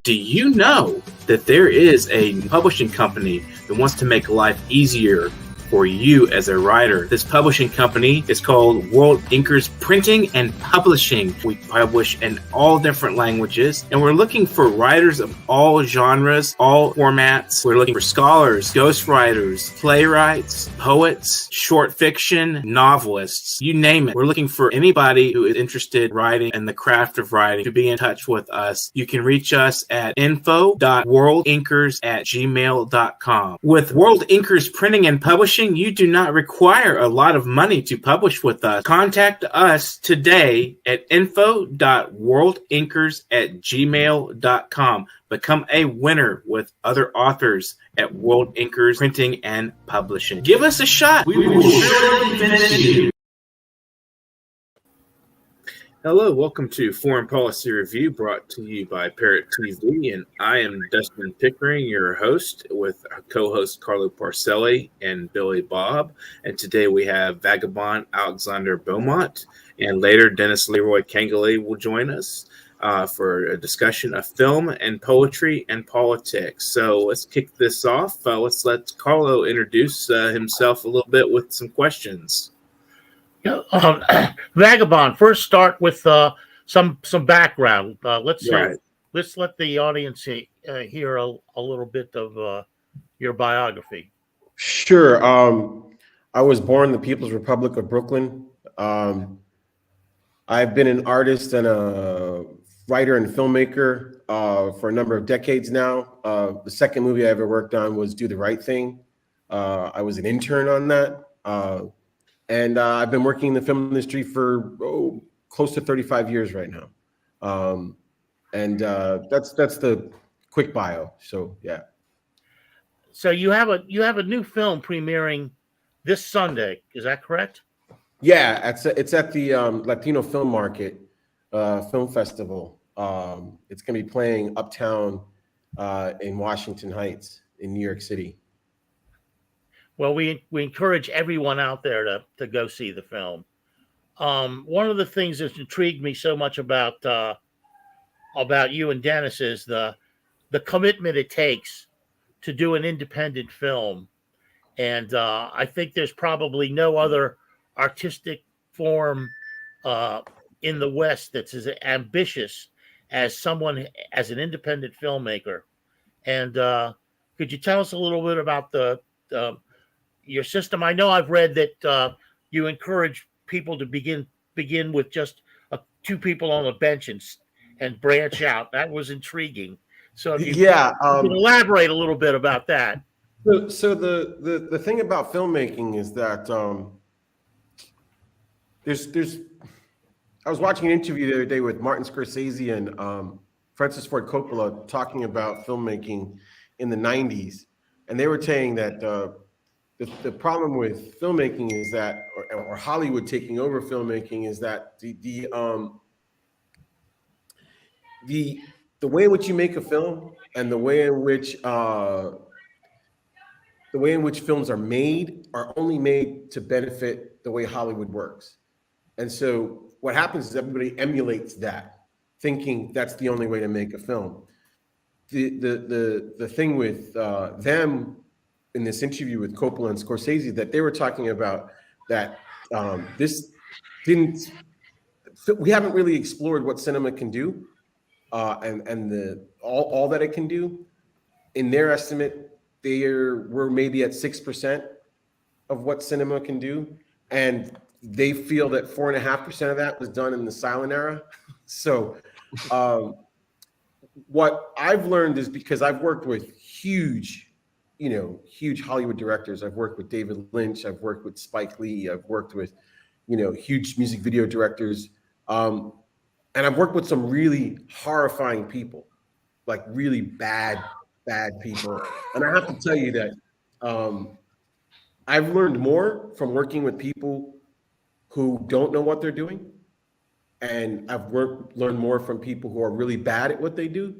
Do you know that there is a publishing company that wants to make life easier for you as a writer? This publishing company is called World Inkers Printing and Publishing. We publish in all different languages, and we're looking for writers of all genres, all formats. We're looking for scholars, ghostwriters, playwrights, poets, short fiction, novelists, you name it. We're looking for anybody who is interested in writing and the craft of writing to be in touch with us. You can reach us at info.worldinkers@gmail.com. With World Inkers Printing and Publishing, you do not require a lot of money to publish with us. Contact us today at info.worldinkers@gmail.com. Become a winner with other authors at World Inkers Printing and Publishing. Give us a shot. We will surely finish you. Hello, welcome to Foreign Policy Review, brought to you by Parrot TV, and I am Dustin Pickering, your host, with co-host Carlo Parcelli and Billy Bob. And today we have Vagabond Alexander Beaumont, and later Dennis Leroy Kangaley will join us for a discussion of film and poetry and politics. So let's kick this off. Let's let Carlo introduce himself a little bit with some questions. Vagabond. First, start with some background. Let's let the audience hear a little bit of your biography. Sure. I was born in the People's Republic of Brooklyn. I've been an artist and a writer and filmmaker for a number of decades now. The second movie I ever worked on was Do the Right Thing. I was an intern on that. And I've been working in the film industry for close to 35 years right now. And that's the quick bio. So, yeah. So you have a new film premiering this Sunday. Is that correct? Yeah, it's at the Latino Film Market Film Festival. It's going to be playing uptown in Washington Heights in New York City. Well, we encourage everyone out there to go see the film. One of the things that's intrigued me so much about you and Dennis is the commitment it takes to do an independent film. And I think there's probably no other artistic form in the West that's as ambitious as an independent filmmaker. And could you tell us a little bit about your system? I know I've read that you encourage people to begin with just two people on a bench and branch out. That was intriguing. So if you can elaborate a little bit about that. So the thing about filmmaking is that there's I was watching an interview the other day with Martin Scorsese and Francis Ford Coppola talking about filmmaking in the 90s, and they were saying that the problem with filmmaking is that, or Hollywood taking over filmmaking, is that the way in which you make a film and the way in which films are made are only made to benefit the way Hollywood works. And so what happens is everybody emulates that, thinking that's the only way to make a film. The thing with them in this interview with Coppola and Scorsese, that they were talking about that we haven't really explored what cinema can do, and all that it can do. In their estimate, we're maybe at 6% of what cinema can do, and they feel that 4.5% of that was done in the silent era. So what I've learned is, because I've worked with huge Hollywood directors. I've worked with David Lynch. I've worked with Spike Lee. I've worked with, huge music video directors. And I've worked with some really horrifying people, like really bad people. And I have to tell you that I've learned more from working with people who don't know what they're doing. And I've learned more from people who are really bad at what they do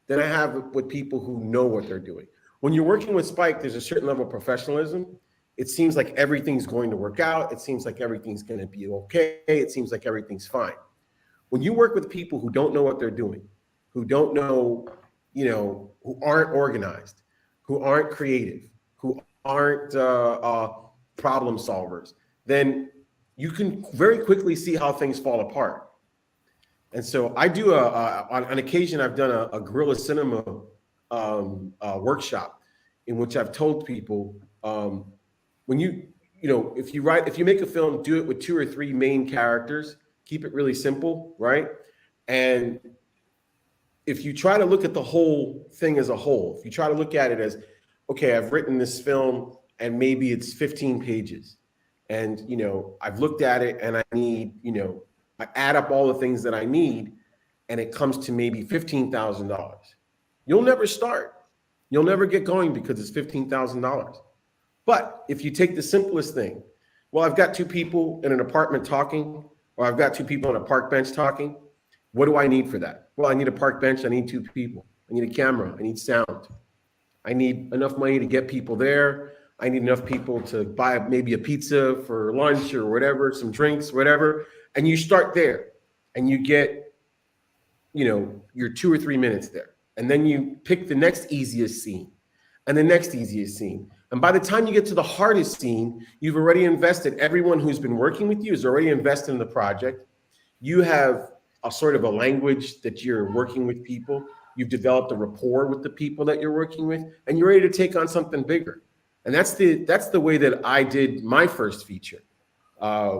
than I have with people who know what they're doing. When you're working with Spike, there's a certain level of professionalism. It seems like everything's going to work out. It seems like everything's going to be okay. It seems like everything's fine. When you work with people who don't know what they're doing, who don't know who aren't organized, who aren't creative, who aren't problem solvers, then you can very quickly see how things fall apart. And so I do on occasion, I've done a guerrilla cinema workshop in which I've told people, when if you make a film, do it with 2 or 3 main characters, keep it really simple, right? And if you try to look at the whole thing as a whole, if you try to look at it as, okay, I've written this film and maybe it's 15 pages, and I've looked at it and I need, I add up all the things that I need, and it comes to maybe $15,000. You'll never start. You'll never get going because it's $15,000. But if you take the simplest thing, well, I've got 2 people in an apartment talking, or I've got 2 people on a park bench talking. What do I need for that? Well, I need a park bench. I need 2 people. I need a camera. I need sound. I need enough money to get people there. I need enough people to buy maybe a pizza for lunch or whatever, some drinks, whatever. And you start there, and you get, your 2 or 3 minutes there. And then you pick the next easiest scene and the next easiest scene. And by the time you get to the hardest scene, you've already invested. Everyone who's been working with you is already invested in the project. You have a sort of a language that you're working with people. You've developed a rapport with the people that you're working with, and you're ready to take on something bigger. And that's the way that I did my first feature,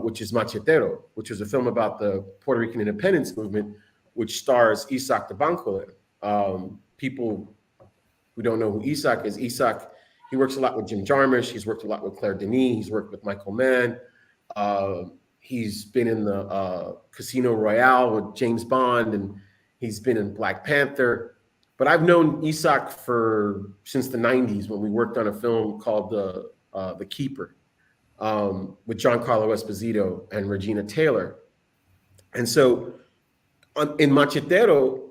which is Machetero, which was a film about the Puerto Rican independence movement, which stars Isaac de Bancoler. People who don't know who Isaac is, Isaac, he works a lot with Jim Jarmusch. He's worked a lot with Claire Denis. He's worked with Michael Mann. He's been in the Casino Royale with James Bond, and he's been in Black Panther. But I've known Isaac since the 90s when we worked on a film called The Keeper with Giancarlo Esposito and Regina Taylor. And so in Machetero,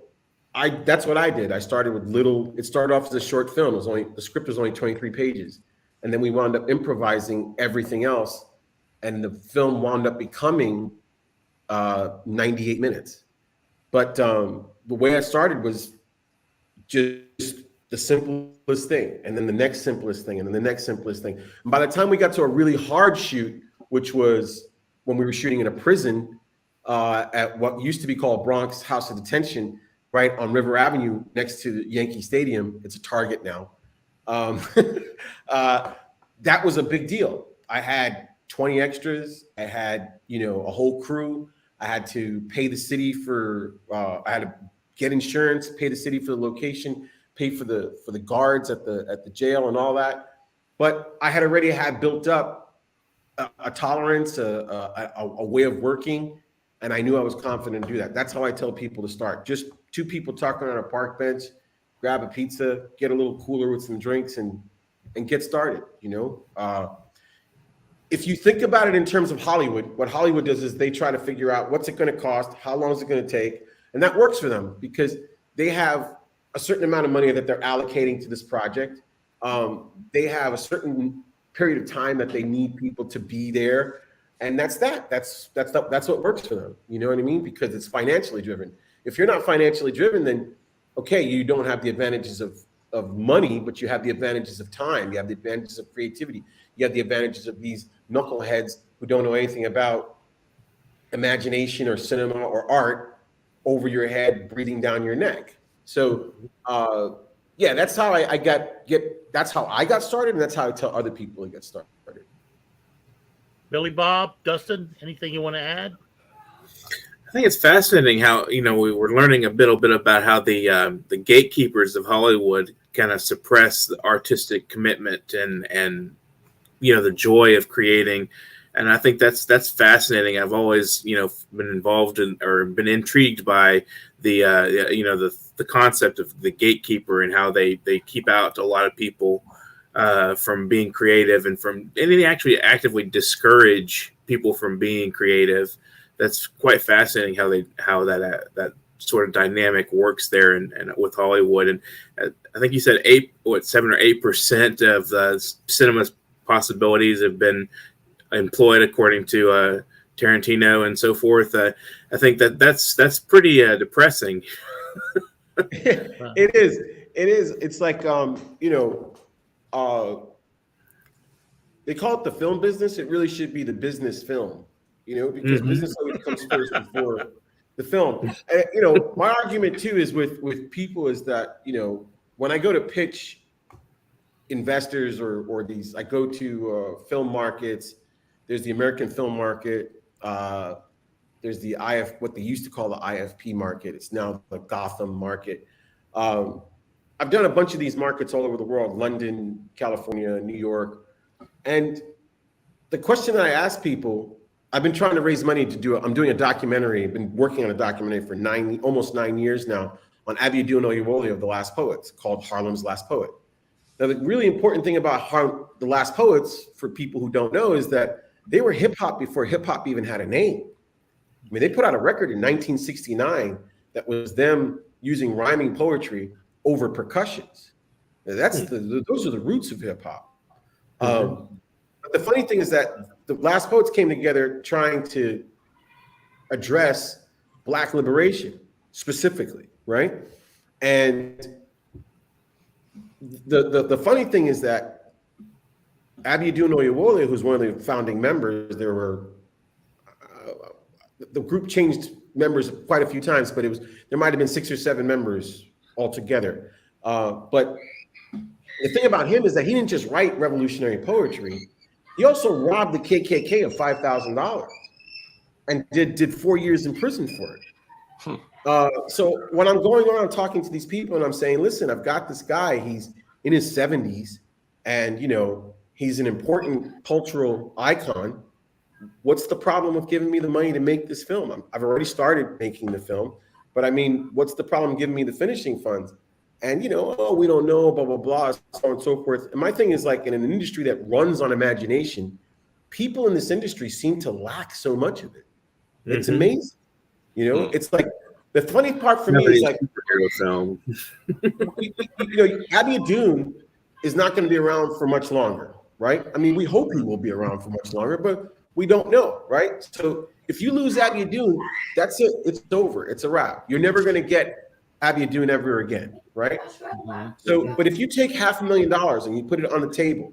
that's what I did. I started with it started off as a short film. The script was only 23 pages. And then we wound up improvising everything else. And the film wound up becoming 98 minutes. But the way I started was just the simplest thing, and then the next simplest thing, and then the next simplest thing. And by the time we got to a really hard shoot, which was when we were shooting in a prison at what used to be called Bronx House of Detention, right on River Avenue next to Yankee Stadium. It's a Target now. That was a big deal. I had 20 extras. I had, a whole crew. I had to pay the city I had to get insurance, pay the city for the location, pay for the guards at the jail and all that. But I had already built up a tolerance, a way of working, and I knew I was confident to do that. That's how I tell people to start. Just 2 people talking on a park bench, grab a pizza, get a little cooler with some drinks, and get started. If you think about it in terms of Hollywood, what Hollywood does is they try to figure out what's it going to cost, how long is it going to take, and that works for them because they have a certain amount of money that they're allocating to this project. They have a certain period of time that they need people to be there, and that's what works for them. You know what I mean? Because it's financially driven. If you're not financially driven, then okay, you don't have the advantages of money, but you have the advantages of time. You have the advantages of creativity. You have the advantages of these knuckleheads who don't know anything about imagination or cinema or art over your head, breathing down your neck. So, that's how that's how I got started, and that's how I tell other people to get started. Billy Bob, Dustin, anything you want to add? I think it's fascinating how we were learning a little bit about how the gatekeepers of Hollywood kind of suppress the artistic commitment and the joy of creating. And I think that's fascinating. I've always been involved in or been intrigued by the concept of the gatekeeper and how they keep out a lot of people from being creative and they actually actively discourage people from being creative. That's quite fascinating how that sort of dynamic works there and with Hollywood. And I think you said 7 or 8% of the cinema's possibilities have been employed according to Tarantino and so forth. I think that's pretty depressing. It is. It is. It's like they call it the film business. It really should be the business film, because business always comes first before the film. And, my argument too is with people is that, when I go to pitch investors or these, I go to film markets. There's the American film market. There's the what they used to call the IFP market. It's now the Gotham market. I've done a bunch of these markets all over the world: London, California, New York. And the question that I ask people, I've been trying to raise money to do it. I'm doing a documentary. I've been working on a documentary for almost 9 years now on Abiodun Oyewole of The Last Poets, called Harlem's Last Poet. Now, the really important thing about The Last Poets, for people who don't know, is that they were hip hop before hip hop even had a name. I mean, they put out a record in 1969 that was them using rhyming poetry over percussions. Those are the roots of hip hop. But the funny thing is that the Last Poets came together trying to address Black liberation specifically, right? And the funny thing is that Abiodun Oyewole, who's one of the founding members, the group changed members quite a few times, but there might have been 6 or 7 members altogether. But the thing about him is that he didn't just write revolutionary poetry. He also robbed the KKK of $5,000 and did 4 years in prison for it. So when I'm going around talking to these people and I'm saying, listen, I've got this guy, he's in his 70s and, he's an important cultural icon. What's the problem with giving me the money to make this film? I've already started making the film, but I mean, what's the problem giving me the finishing funds? And, we don't know, blah, blah, blah, so on and so forth. And my thing is, like, in an industry that runs on imagination, people in this industry seem to lack so much of it. It's amazing. It's like, the funny part for me is like, film. Abiodun is not going to be around for much longer, right? I mean, we hope he will be around for much longer, but we don't know, right? So if you lose Abiodun, that's it. It's over. It's a wrap. You're never going to get Abiodun ever again, right? So, but if you take $500,000 and you put it on the table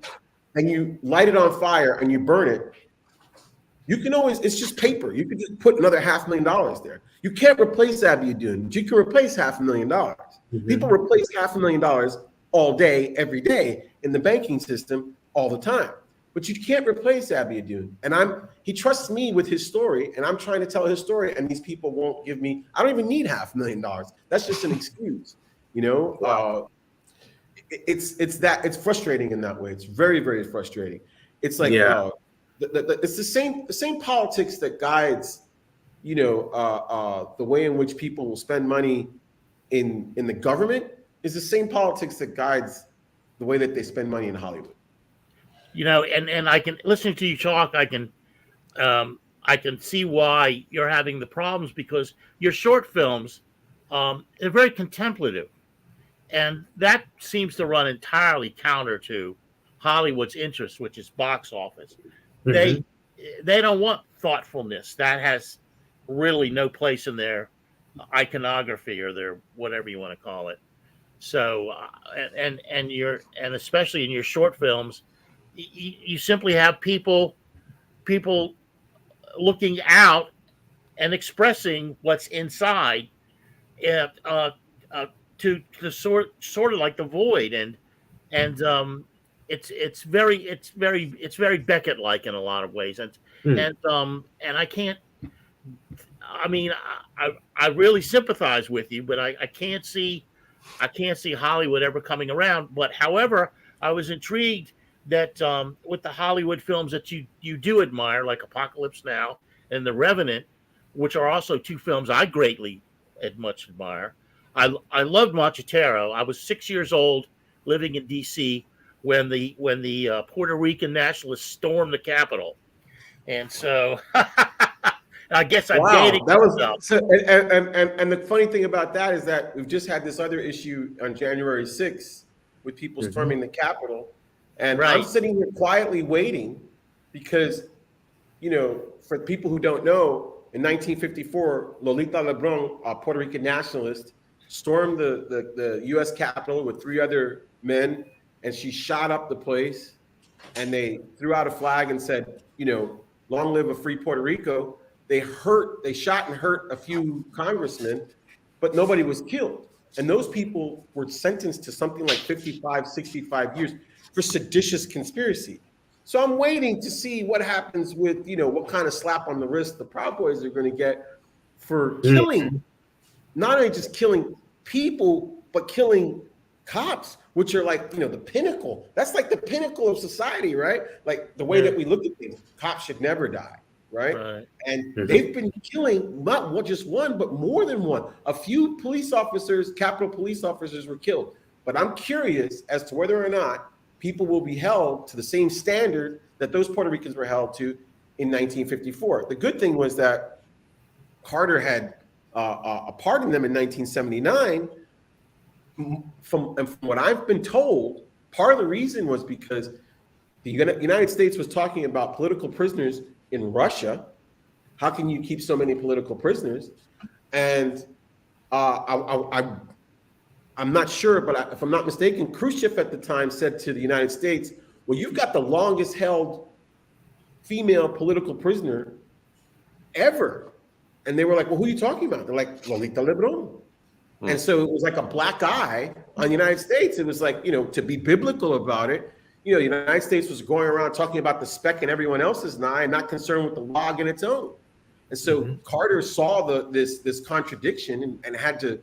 and you light it on fire and you burn it, you can always, it's just paper. You could just put another $500,000 there. You can't replace Abiodun, but you can replace $500,000. People replace $500,000 all day, every day in the banking system all the time. But you can't replace Abiodun. And he trusts me with his story, and I'm trying to tell his story, and these people won't give me, I don't even need $500,000. That's just an excuse, Wow. It's frustrating in that way. It's very, very frustrating. It's like, it's the same politics that guides, the way in which people will spend money in the government is the same politics that guides the way that they spend money in Hollywood. And I can, listening to you talk, I can see why you're having the problems, because your short films, they're very contemplative, and that seems to run entirely counter to Hollywood's interest, which is box office. They don't want thoughtfulness. That has really no place in their iconography or their whatever you want to call it. So, and especially in your short films, you simply have people looking out and expressing what's inside, to sort of like the void, and it's very Beckett-like in a lot of ways, and I can't. I mean, I really sympathize with you, but I can't see Hollywood ever coming around. But however, I was intrigued that with the Hollywood films that you do admire, like Apocalypse Now and The Revenant, which are also two films I greatly much admire. I loved Machitero. I was 6 years old, living in D.C. when the Puerto Rican nationalists stormed the Capitol, and so I guess I'm dating myself. And the funny thing about that is that we've just had this other issue on January 6th with people storming the Capitol. And I'm sitting here quietly waiting because, for people who don't know, in 1954, Lolita Lebrón, a Puerto Rican nationalist, stormed the U.S. Capitol with 3 other men, and she shot up the place. And they threw out a flag and said, long live a free Puerto Rico. They shot and hurt a few congressmen, but nobody was killed. And those people were sentenced to something like 55, 65 years for seditious conspiracy. So I'm waiting to see what happens with, what kind of slap on the wrist the Proud Boys are going to get for killing, not only just killing people, but killing cops, which are like, the pinnacle. That's like the pinnacle of society, right? Like the way that we look at things. Cops should never die, right? And they've been killing not just one, but more than one. A few police officers, Capitol police officers were killed. But I'm curious as to whether or not people will be held to the same standard that those Puerto Ricans were held to in 1954. The good thing was that Carter had pardoned them in 1979. From what I've been told, part of the reason was because the United States was talking about political prisoners in Russia. How can you keep so many political prisoners? And I'm not sure, but if I'm not mistaken, Khrushchev at the time said to the United States, well, you've got the longest held female political prisoner ever. And they were like, well, who are you talking about? They're like, Lolita Lebrón. And so it was like a black eye on the United States. It was like, to be biblical about it, the United States was going around talking about the speck in everyone else's eye and not concerned with the log in its own. And so Carter saw this contradiction and had to,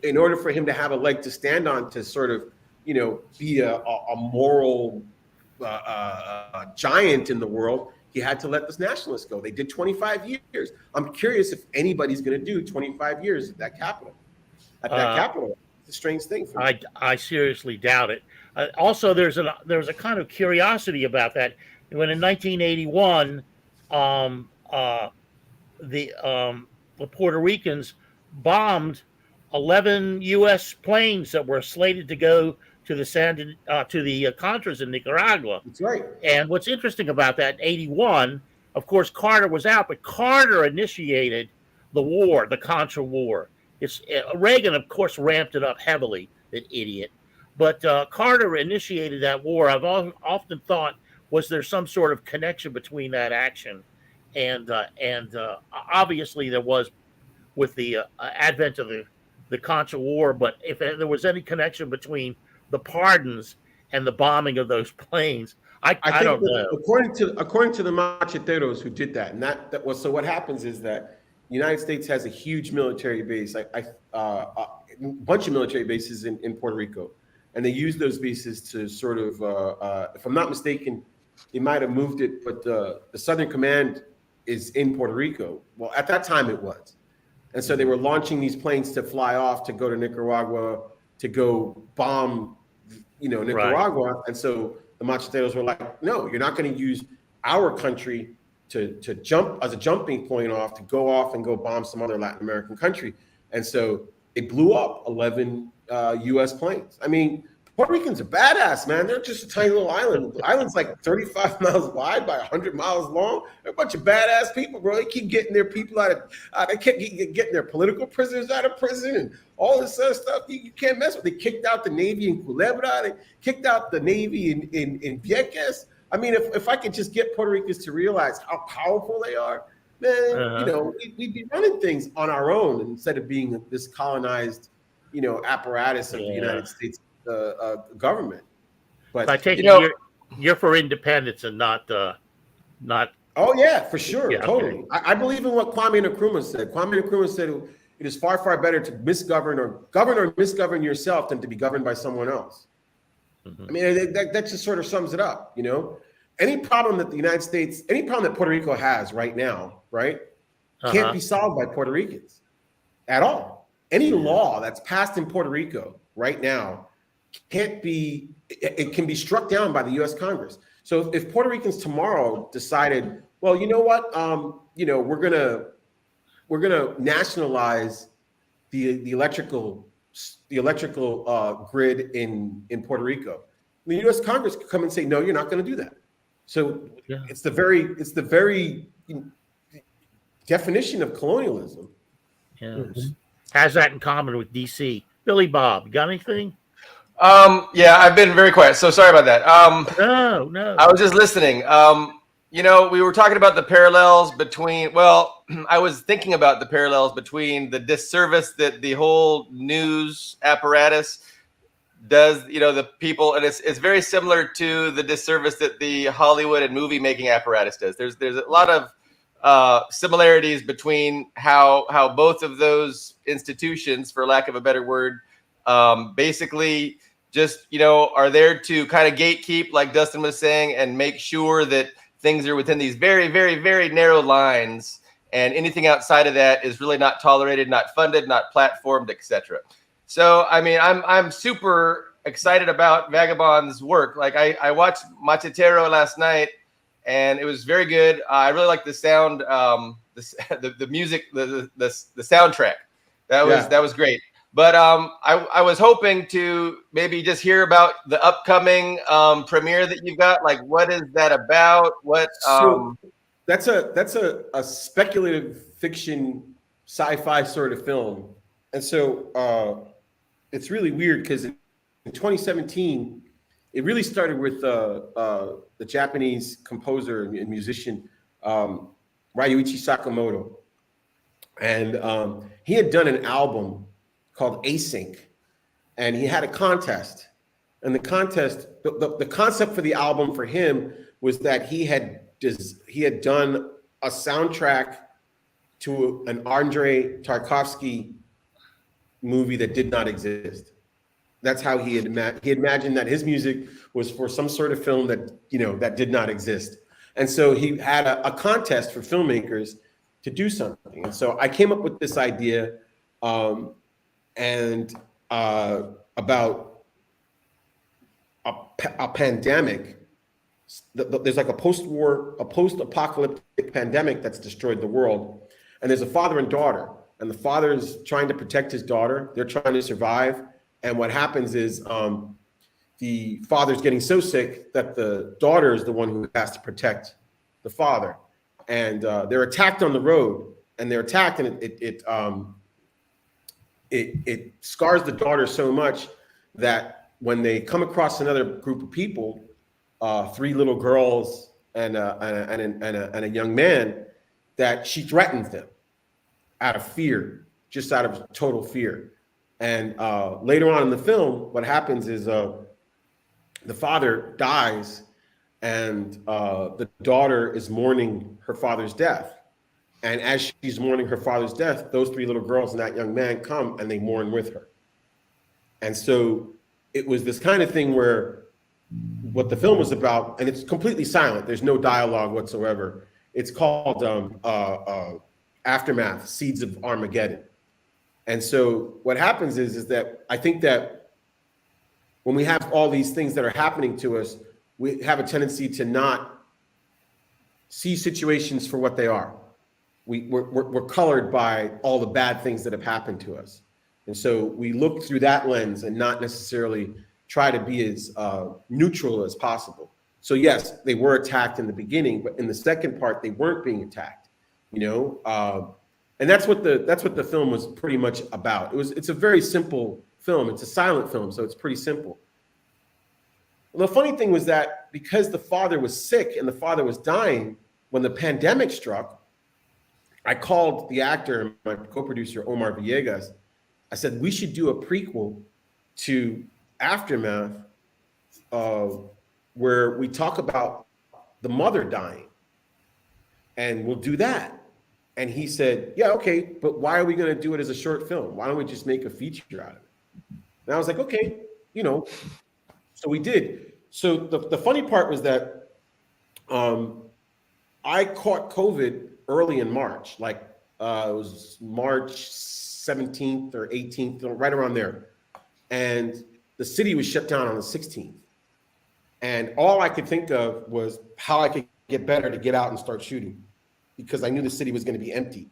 in order for him to have a leg to stand on to sort of, be a moral giant in the world, he had to let this nationalist go. They did 25 years. I'm curious if anybody's going to do 25 years at that Capitol. At that Capitol, it's a strange thing. For me. I seriously doubt it. Also, there's a kind of curiosity about that. When in 1981, the Puerto Ricans bombed 11 U.S. planes that were slated to go to the Contras in Nicaragua. That's right. And what's interesting about that, in 81, of course, Carter was out, but Carter initiated the war, the Contra War. Reagan, of course, ramped it up heavily, that idiot. But Carter initiated that war. I've often thought, was there some sort of connection between that action? And obviously there was with the advent of the Contra War. But if there was any connection between the pardons and the bombing of those planes, I don't know. According to the macheteros who did that, and that was so. What happens is that the United States has a huge military base, a bunch of military bases in Puerto Rico, and they use those bases to sort of, if I'm not mistaken, they might have moved it, but the Southern Command is in Puerto Rico. Well, at that time it was, and so they were launching these planes to fly off to go to Nicaragua to go bomb, Nicaragua, right. And so the macheteros were like, no, you're not going to use our country to jump as a jumping point off to go off and go bomb some other Latin American country. And so they blew up 11 U.S. planes. I mean, Puerto Ricans are badass, man. They're just a tiny little island. The island's like 35 miles wide by 100 miles long. They're a bunch of badass people, bro. They keep getting their people they kept getting their political prisoners out of prison and all this other stuff. You can't mess with. They kicked out the Navy in Culebra. They kicked out the Navy in Vieques. I mean, if I could just get Puerto Ricans to realize how powerful they are, man, we'd be running things on our own instead of being this colonized, apparatus of the United States government. But I take it you're for independence and not. Oh yeah, for sure, totally. Okay. I believe in what Kwame Nkrumah said. Kwame Nkrumah said it is far, far better to govern or misgovern yourself than to be governed by someone else. I mean, that just sort of sums it up, Any problem that the United States, any problem that Puerto Rico has right now, right, can't be solved by Puerto Ricans at all. Any law that's passed in Puerto Rico right now it can be struck down by the U.S. Congress. So if Puerto Ricans tomorrow decided, well, you know what, we're gonna nationalize the electrical grid in Puerto Rico. The U.S. Congress could come and say, no, you're not going to do that. So it's the very definition of colonialism. Yes. has that in common with DC. Billy Bob, got anything? Yeah, I've been very quiet, so sorry about that. No. I was just listening. We were talking about the parallels between, well, I was thinking about the parallels between the disservice that the whole news apparatus does, the people, and it's very similar to the disservice that the Hollywood and movie making apparatus does. There's a lot of similarities between how both of those institutions, for lack of a better word, basically just are there to kind of gatekeep, like Dustin was saying, and make sure that things are within these very, very, very narrow lines, and anything outside of that is really not tolerated, not funded, not platformed, etc. So, I mean, I'm super excited about Vagabond's work. Like, I watched Machetero last night, and it was very good. I really like the sound, the music, the soundtrack. That was great. But I was hoping to maybe just hear about the upcoming premiere that you've got. Like, what is that about? What? So that's a speculative fiction, sci-fi sort of film, and so it's really weird because in 2017, it really started with the Japanese composer and musician Ryuichi Sakamoto, and he had done an album called Async, and he had a contest. And the contest, the concept for the album for him was that he had done a soundtrack to an Andrei Tarkovsky movie that did not exist. That's how he had imagined that his music was for some sort of film that did not exist. And so he had a contest for filmmakers to do something. And so I came up with this idea about a pandemic. There's like a post-apocalyptic pandemic that's destroyed the world, and there's a father and daughter, and the father is trying to protect his daughter. They're trying to survive, and what happens is the father's getting so sick that the daughter is the one who has to protect the father, and they're attacked on the road, and they're attacked, and it scars the daughter so much that when they come across another group of people, 3 little girls and a young man, that she threatens them out of fear, just out of total fear. And later on in the film, what happens is the father dies, and the daughter is mourning her father's death. And as she's mourning her father's death, those 3 little girls and that young man come and they mourn with her. And so it was this kind of thing where what the film was about, and it's completely silent. There's no dialogue whatsoever. It's called Aftermath, Seeds of Armageddon. And so what happens is that I think that when we have all these things that are happening to us, we have a tendency to not see situations for what they are. We're colored by all the bad things that have happened to us. And so we look through that lens and not necessarily try to be as neutral as possible. So yes, they were attacked in the beginning, but in the second part, they weren't being attacked, and that's what the film was pretty much about. It's a very simple film. It's a silent film, so it's pretty simple. Well, the funny thing was that because the father was sick and the father was dying, when the pandemic struck, I called the actor, my co-producer, Omar Villegas. I said, we should do a prequel to Aftermath where we talk about the mother dying, and we'll do that. And he said, yeah, okay, but why are we going to do it as a short film? Why don't we just make a feature out of it? And I was like, okay, so we did. So the funny part was that I caught COVID early in March, like it was March 17th or 18th, right around there. And the city was shut down on the 16th. And all I could think of was how I could get better to get out and start shooting, because I knew the city was going to be empty.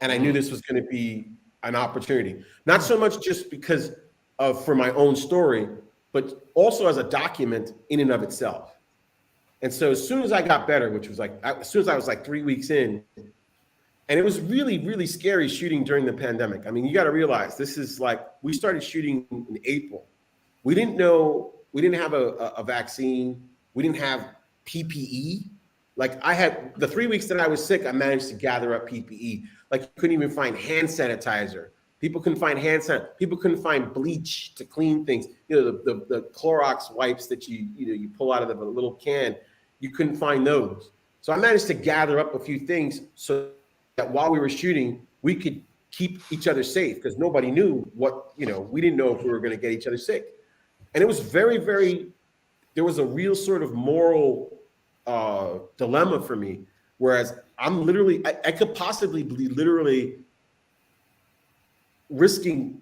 And I knew this was going to be an opportunity, not so much just because for my own story, but also as a document in and of itself. And so as soon as I got better, which was as soon as I was like 3 weeks in, And it was really, really scary shooting during the pandemic. I mean, you got to realize this is like, we started shooting in April. We didn't have a vaccine. We didn't have PPE. Like I had the 3 weeks that I was sick, I managed to gather up PPE. Like you couldn't even find hand sanitizer. People couldn't find hand sanitizer. People couldn't find bleach to clean things. You know, the Clorox wipes that you pull out of the little can, you couldn't find those. So I managed to gather up a few things so that while we were shooting, we could keep each other safe because nobody knew what, we didn't know if we were going to get each other sick. And it was very, very, there was a real sort of moral dilemma for me. Whereas I'm literally, I could possibly be literally risking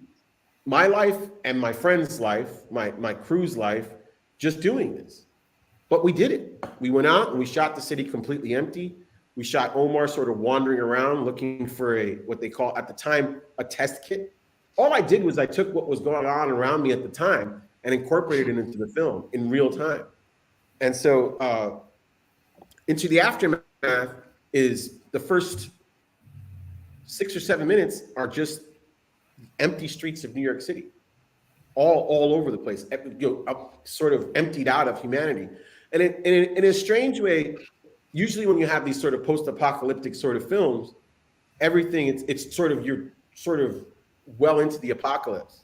my life and my friend's life, my crew's life, just doing this. But we did it. We went out and we shot the city completely empty. We shot Omar sort of wandering around looking for what they call at the time, a test kit. All I did was I took what was going on around me at the time and incorporated it into the film in real time. And so Into the Aftermath is the first 6 or 7 minutes are just empty streets of New York City, all over the place, sort of emptied out of humanity. And in a strange way, usually when you have these sort of post-apocalyptic sort of films, everything, it's sort of, you're sort of well into the apocalypse.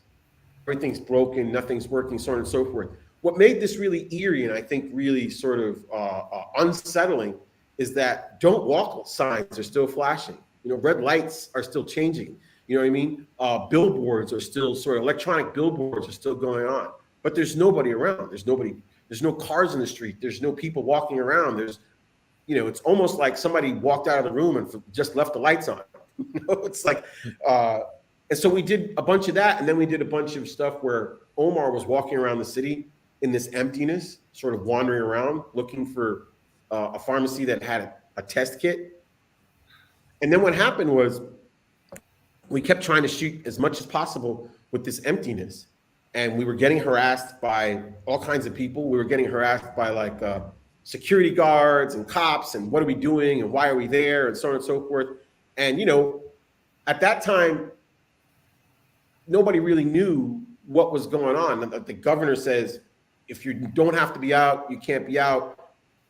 Everything's broken, nothing's working, so on and so forth. What made this really eerie and I think really sort of unsettling is that don't walk signs are still flashing. Red lights are still changing. You know what I mean? Billboards are still electronic billboards are still going on, but there's nobody around. There's no cars in the street. There's no people walking around. It's almost like somebody walked out of the room and just left the lights on. It's like, and so we did a bunch of that. And then we did a bunch of stuff where Omar was walking around the city in this emptiness, sort of wandering around, looking for a pharmacy that had a test kit. And then what happened was we kept trying to shoot as much as possible with this emptiness. And we were getting harassed by all kinds of people. We were getting harassed by like security guards and cops and what are we doing and why are we there and so on and so forth. And, at that time, nobody really knew what was going on. The governor says, if you don't have to be out, you can't be out.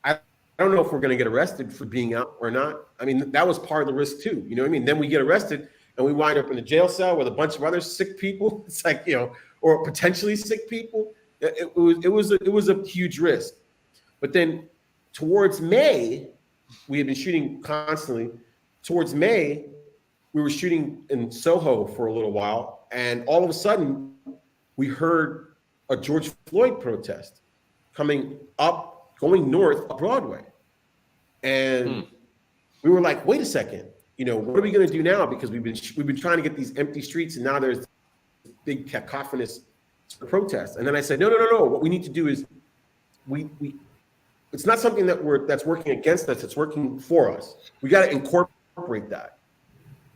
I don't know if we're going to get arrested for being out or not. I mean, that was part of the risk too. You know what I mean? Then we get arrested and we wind up in a jail cell with a bunch of other sick people. It's like, or potentially sick people. It was a huge risk. But then towards May, we had been shooting constantly. Towards May, we were shooting in Soho for a little while. And all of a sudden, we heard a George Floyd protest going north of Broadway. And we were like, wait a second, what are we going to do now? Because we've been trying to get these empty streets and now there's big cacophonous protest. And then I said, no. What we need to do is it's not something that's working against us. It's working for us. We got to incorporate that.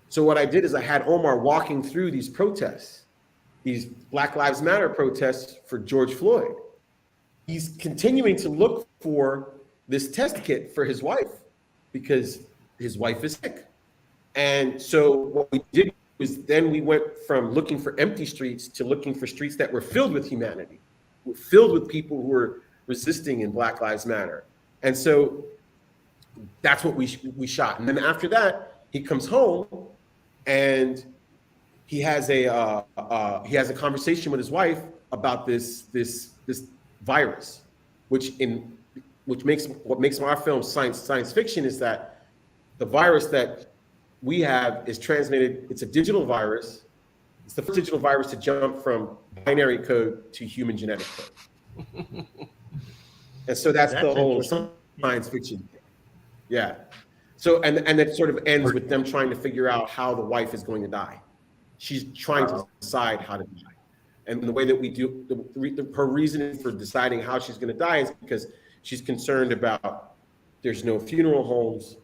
So what I did is I had Omar walking through these protests, these Black Lives Matter protests for George Floyd. He's continuing to look for this test kit for his wife because his wife is sick. And so what we did was then we went from looking for empty streets to looking for streets that were filled with humanity, filled with people who were resisting in Black Lives Matter. And so that's what we shot. And then after that, he comes home and he has a conversation with his wife about this virus, what makes our film science fiction is that the virus that we have is transmitted. It's a digital virus. It's the first digital virus to jump from binary code to human genetic code. And so that's the whole science fiction. Yeah. So and it sort of ends with them trying to figure out how the wife is going to die. She's trying to decide how to die. And the way that we do her reasoning for deciding how she's going to die is because she's concerned about there's no funeral homes,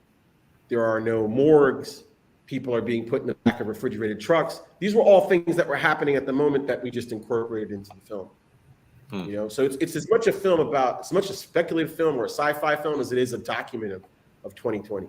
there are no morgues, people are being put in the back of refrigerated trucks. These were all things that were happening at the moment that we just incorporated into the film. So it's as much a speculative film or a sci-fi film as it is a document of 2020.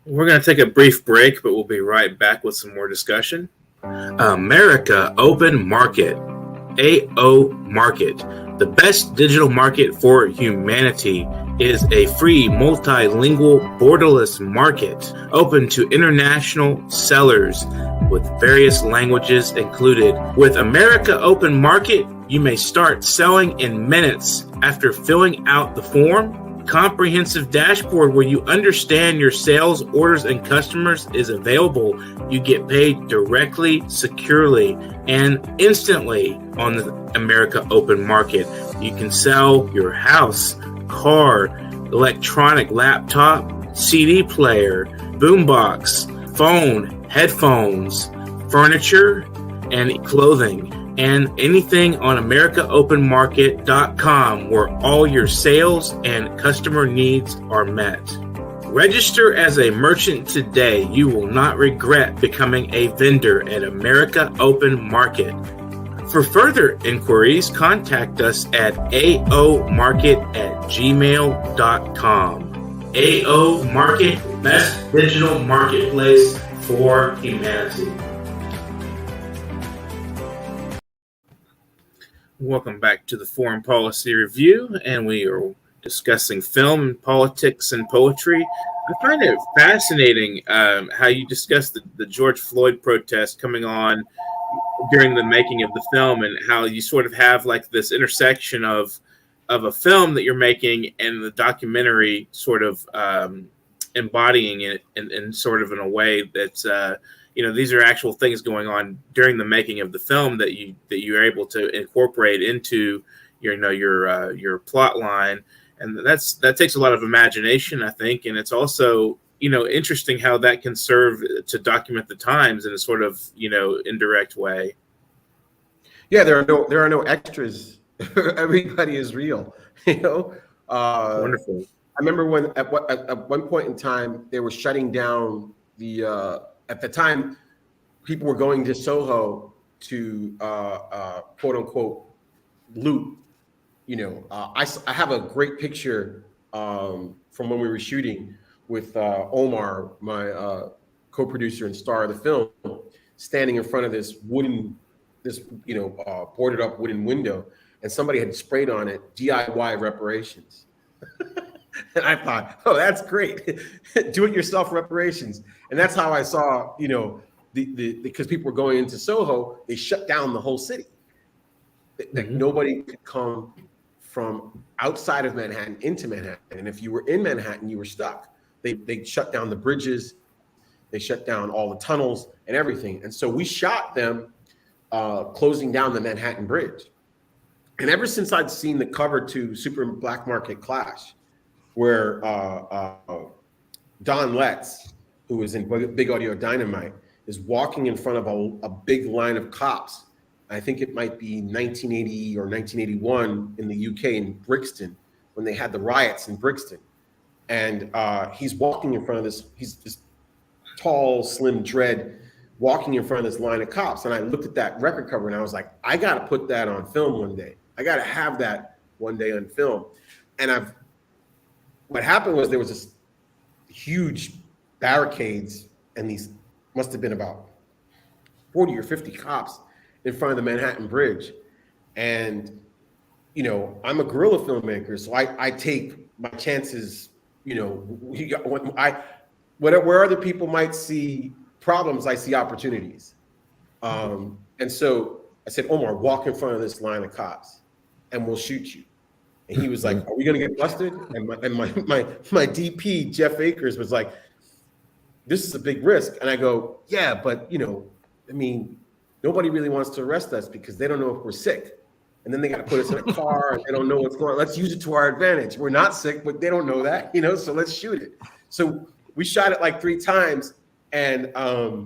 We're going to take a brief break, but we'll be right back with some more discussion. America Open Market, AO Market, the best digital market for humanity, is a free multilingual borderless market open to international sellers with various languages included. With America Open Market, you may start selling in minutes after filling out the form. Comprehensive dashboard where you understand your sales, orders, and customers is available. You get paid directly, securely, and instantly on the America Open Market. You can sell your house, car, electronic laptop, CD player, boombox, phone, headphones, furniture, and clothing, and anything on AmericaOpenMarket.com where all your sales and customer needs are met. Register as a merchant today. You will not regret becoming a vendor at America Open Market. For further inquiries, contact us at aomarket@gmail.com. AO Market, best digital marketplace for humanity. Welcome back to the Foreign Policy Review, and we are discussing film, politics, and poetry. I find it fascinating how you discuss the George Floyd protest coming on during the making of the film, and how you sort of have like this intersection of a film that you're making and the documentary sort of embodying it in sort of in a way that's these are actual things going on during the making of the film that you're able to incorporate into your plot line, and that takes a lot of imagination, I think, and it's also interesting how that can serve to document the times in a sort of indirect way. Yeah, there are no extras. Everybody is real. Wonderful. I remember when at one point in time they were shutting down the. At the time, people were going to Soho to quote unquote loot. I have a great picture from when we were shooting with Omar, my co-producer and star of the film, standing in front of this boarded up wooden window, and somebody had sprayed on it DIY reparations. And I thought, oh, that's great. Do-it-yourself reparations. And that's how I saw, because people were going into Soho, they shut down the whole city. Like nobody could come from outside of Manhattan into Manhattan. And if you were in Manhattan, you were stuck. They shut down the bridges. They shut down all the tunnels and everything. And so we shot them closing down the Manhattan Bridge. And ever since I'd seen the cover to Super Black Market Clash, where Don Letts, who was in Big Audio Dynamite, is walking in front of a big line of cops. I think it might be 1980 or 1981 in the UK in Brixton, when they had the riots in Brixton. And he's walking in front of this, he's this tall, slim dread, walking in front of this line of cops. And I looked at that record cover and I was like, I got to put that on film one day. I got to have that one day on film. And what happened was there was this huge barricades, and these must have been about 40 or 50 cops in front of the Manhattan Bridge. And, I'm a guerrilla filmmaker, so I take my chances, where other people might see problems, I see opportunities. And so I said, Omar, walk in front of this line of cops and we'll shoot you. And he was like, are we going to get busted? And my DP, Jeff Akers, was like, this is a big risk. And I go, yeah, but, nobody really wants to arrest us because they don't know if we're sick. And then they got to put us in a car and they don't know what's going on. Let's use it to our advantage. We're not sick, but they don't know that, so let's shoot it. So we shot it like 3 times. And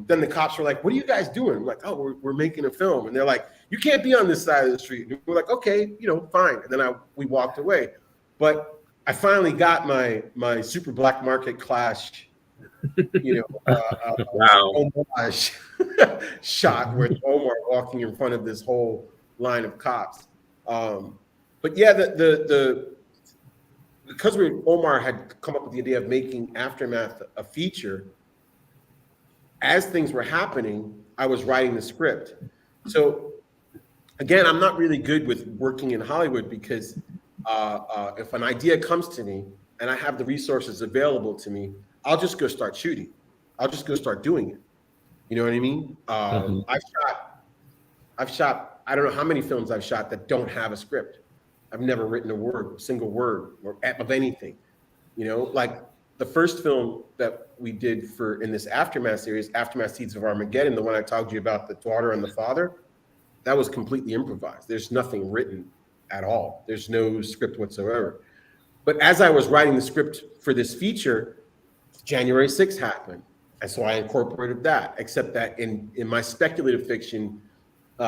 then the cops were like, what are you guys doing? We're like, oh, we're making a film. And they're like, you can't be on this side of the street. And we're like, okay, fine. And then we walked away. But I finally got my Super Black Market Clash, homage shot with Omar walking in front of this whole line of cops. But yeah, because Omar had come up with the idea of making Aftermath a feature, as things were happening, I was writing the script. So again, I'm not really good with working in Hollywood because if an idea comes to me and I have the resources available to me, I'll just go start shooting. I'll just go start doing it. You know what I mean? I've shot, I don't know how many films I've shot that don't have a script. I've never written a single word of anything. You know, like the first film that we did in this Aftermath series, Aftermath Seeds of Armageddon, the one I talked to you about, the daughter and the father, that was completely improvised. There's nothing written at all. There's no script whatsoever. But as I was writing the script for this feature, January 6th happened. And so I incorporated that, except that in my speculative fiction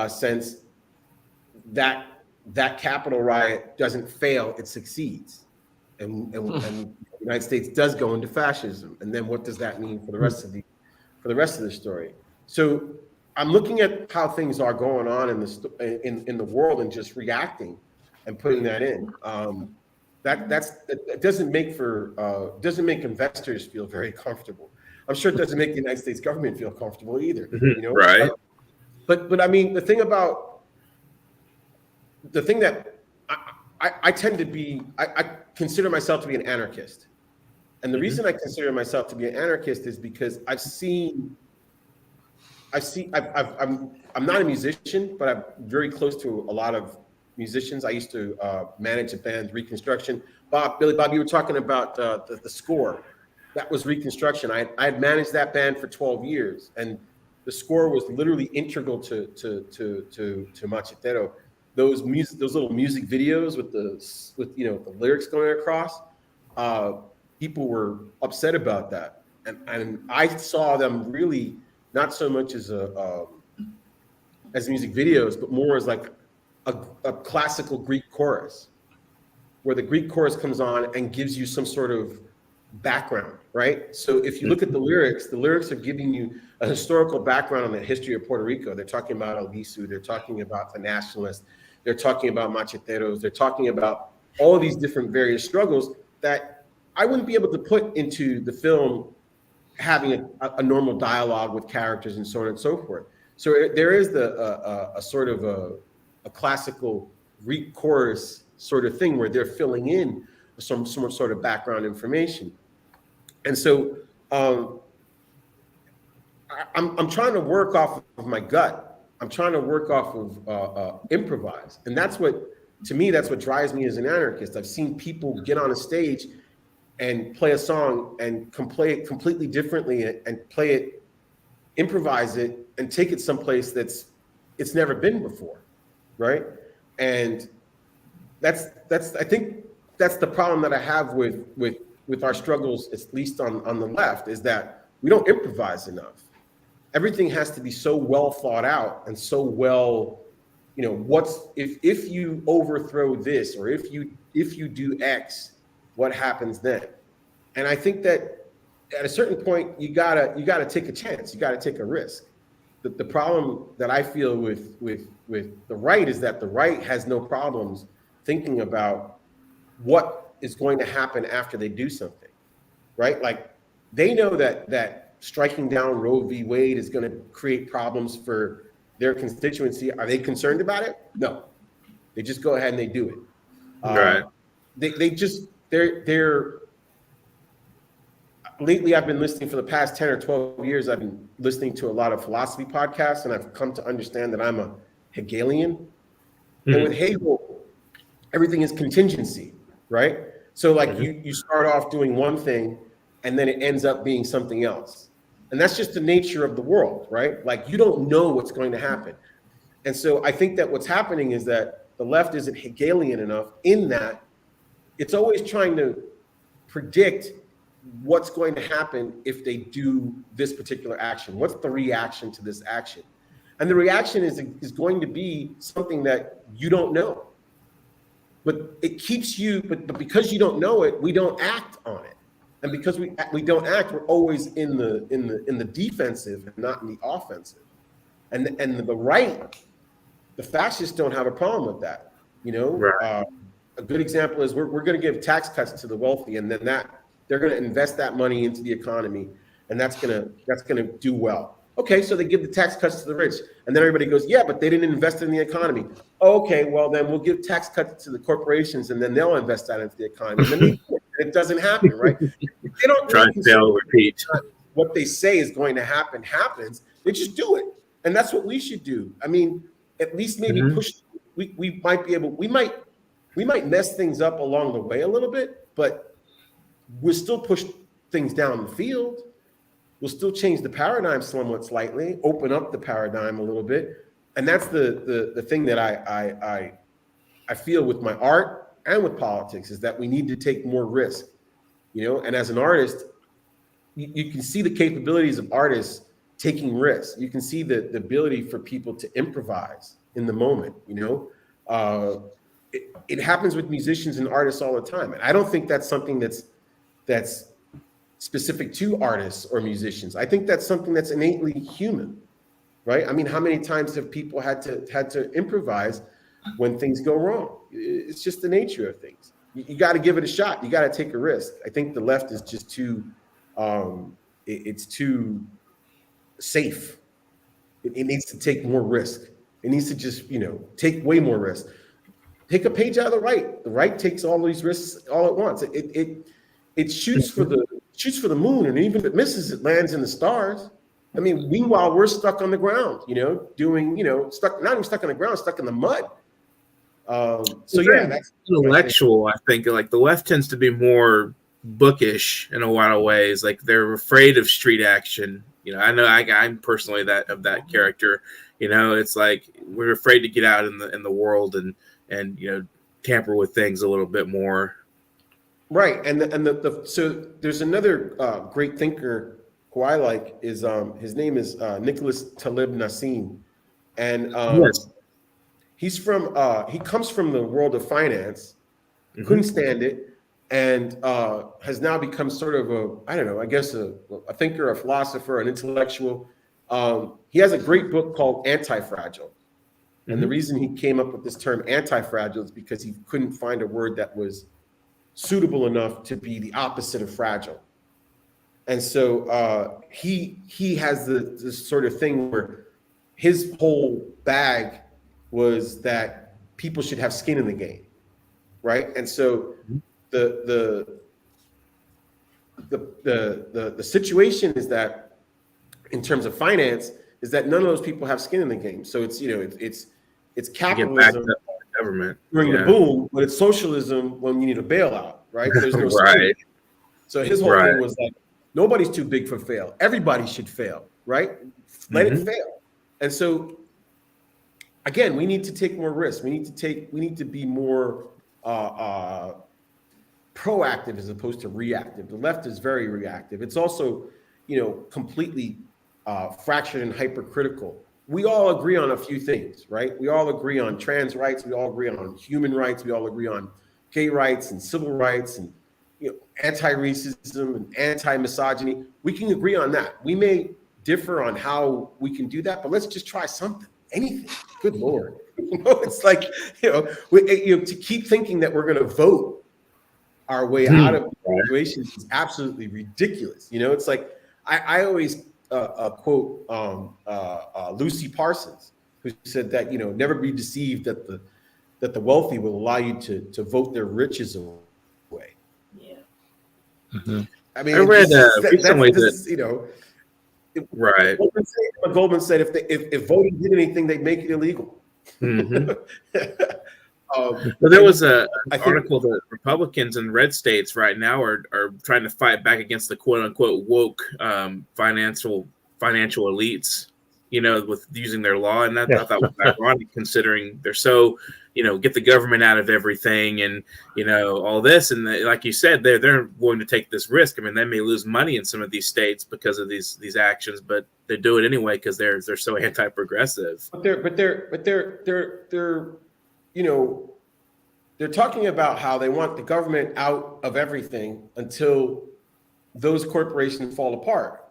sense, that Capitol riot doesn't fail, it succeeds. And the United States does go into fascism. And then what does that mean for the rest of the story? So I'm looking at how things are going on in the world and just reacting and putting that in. That doesn't make investors feel very comfortable. I'm sure it doesn't make the United States government feel comfortable either. You know, right? But I mean, the thing that I tend to be, I consider myself to be an anarchist, and the reason I consider myself to be an anarchist is because I'm not a musician, but I'm very close to a lot of musicians. I used to manage a band, Reconstruction. Billy Bob, you were talking about the score. That was Reconstruction. I had managed that band for 12 years, and the score was literally integral to Machetero. Those little music videos with the lyrics going across, people were upset about that, and I saw them really not so much as music videos, but more as like a classical Greek chorus, where the Greek chorus comes on and gives you some sort of background, right? So if you look at the lyrics are giving you a historical background on the history of Puerto Rico. They're talking about El Bisu, they're talking about the nationalists, they're talking about macheteros, they're talking about all these different various struggles that I wouldn't be able to put into the film having a normal dialogue with characters and so on and so forth. So there is a sort of a classical Greek chorus sort of thing where they're filling in some sort of background information. And so I'm trying to work off of my gut. I'm trying to work off of improvise. And that's what drives me as an anarchist. I've seen people get on a stage and play a song and play it completely differently and play it, improvise it, and take it someplace it's never been before, right? And I think that's the problem that I have with our struggles, at least on the left, is that we don't improvise enough. Everything has to be so well thought out and so well, if you overthrow this, or if you do X, what happens then? And I think that at a certain point, you gotta take a chance. You gotta take a risk. The problem that I feel with the right is that the right has no problems thinking about what is going to happen after they do something, right? Like they know that striking down Roe v. Wade is going to create problems for their constituency. Are they concerned about it? No. They just go ahead and they do it. Right. They're lately I've been listening for the past 10 or 12 years. I've been listening to a lot of philosophy podcasts, and I've come to understand that I'm a Hegelian. Mm-hmm. And with Hegel, everything is contingency, right? So like you start off doing one thing and then it ends up being something else. And that's just the nature of the world, right? Like you don't know what's going to happen. And so I think that what's happening is that the left isn't Hegelian enough in that it's always trying to predict what's going to happen if they do this particular action. What's the reaction to this action? And the reaction is going to be something that you don't know. But it keeps you, but because you don't know it, we don't act on it. And because we don't act, we're always in the defensive and not in the offensive. And the right, the fascists don't have a problem with that, you know. Right. a good example is we're going to give tax cuts to the wealthy, and then they're going to invest that money into the economy, and that's going to do well. Okay, so they give the tax cuts to the rich, and then everybody goes, yeah, but they didn't invest in the economy. Okay, well then we'll give tax cuts to the corporations, and then they'll invest that into the economy. And then it doesn't happen, right? They don't Try really to fail, repeat. what they say is going to happen happens. They just do it, and that's what we should do. I mean, at least maybe push. We might be able. We might mess things up along the way a little bit, but we'll still push things down the field. We'll still change the paradigm somewhat slightly, open up the paradigm a little bit. And that's the thing that I feel with my art and with politics is that we need to take more risk, and as an artist, you can see the capabilities of artists taking risks. You can see the ability for people to improvise in the moment, it happens with musicians and artists all the time. And I don't think that's something that's specific to artists or musicians. I think that's something that's innately human, right? I mean, how many times have people had to improvise when things go wrong? It's just the nature of things. You got to give it a shot. You got to take a risk. I think the left is just too, it's too safe. It needs to take more risk. It needs to just, take way more risk. Take a page out of the right. The right takes all these risks all at once. It shoots for the moon, and even if it misses, it lands in the stars. I mean, meanwhile, we're stuck on the ground, stuck, not even stuck on the ground, stuck in the mud. So yeah, that's intellectual. I think like the left tends to be more bookish in a lot of ways. Like they're afraid of street action. I know I'm personally of that character. It's like we're afraid to get out in the world and tamper with things a little bit more. Right, so there's another great thinker who I like is his name is Nicholas Talib Nassim, and yes. he comes from the world of finance, couldn't stand it, and has now become sort of a thinker, a philosopher, an intellectual. He has a great book called Anti-Fragile. And the reason he came up with this term anti-fragile is because he couldn't find a word that was suitable enough to be the opposite of fragile. And so he has this sort of thing where his whole bag was that people should have skin in the game, right? And so the situation is that in terms of finance is that none of those people have skin in the game. So it's capitalism government during the boom, but it's socialism when you need a bailout, right? There's no right. So his whole thing was like, nobody's too big for fail. Everybody should fail, right? Let it fail. And so, again, we need to take more risks. We need to be more proactive as opposed to reactive. The left is very reactive. It's also, completely fractured and hypercritical. We all agree on a few things, right? We all agree on trans rights. We all agree on human rights. We all agree on gay rights and civil rights and anti-racism and anti-misogyny. We can agree on that. We may differ on how we can do that, but let's just try something, anything. Good Lord. It's like, to keep thinking that we're going to vote our way out of the situation is absolutely ridiculous. It's like, I always quote Lucy Parsons, who said that never be deceived that the wealthy will allow you to vote their riches away. Yeah. I mean, I read recently right. Goldman said if voting did anything, they'd make it illegal. But there was an article that Republicans in red states right now are trying to fight back against the quote unquote woke financial elites, with using their law. And that I thought was ironic considering they're so, get the government out of everything and, all this. And like you said, they're willing to take this risk. I mean, they may lose money in some of these states because of these actions, but they do it anyway because they're so anti-progressive. But they're talking about how they want the government out of everything until those corporations fall apart,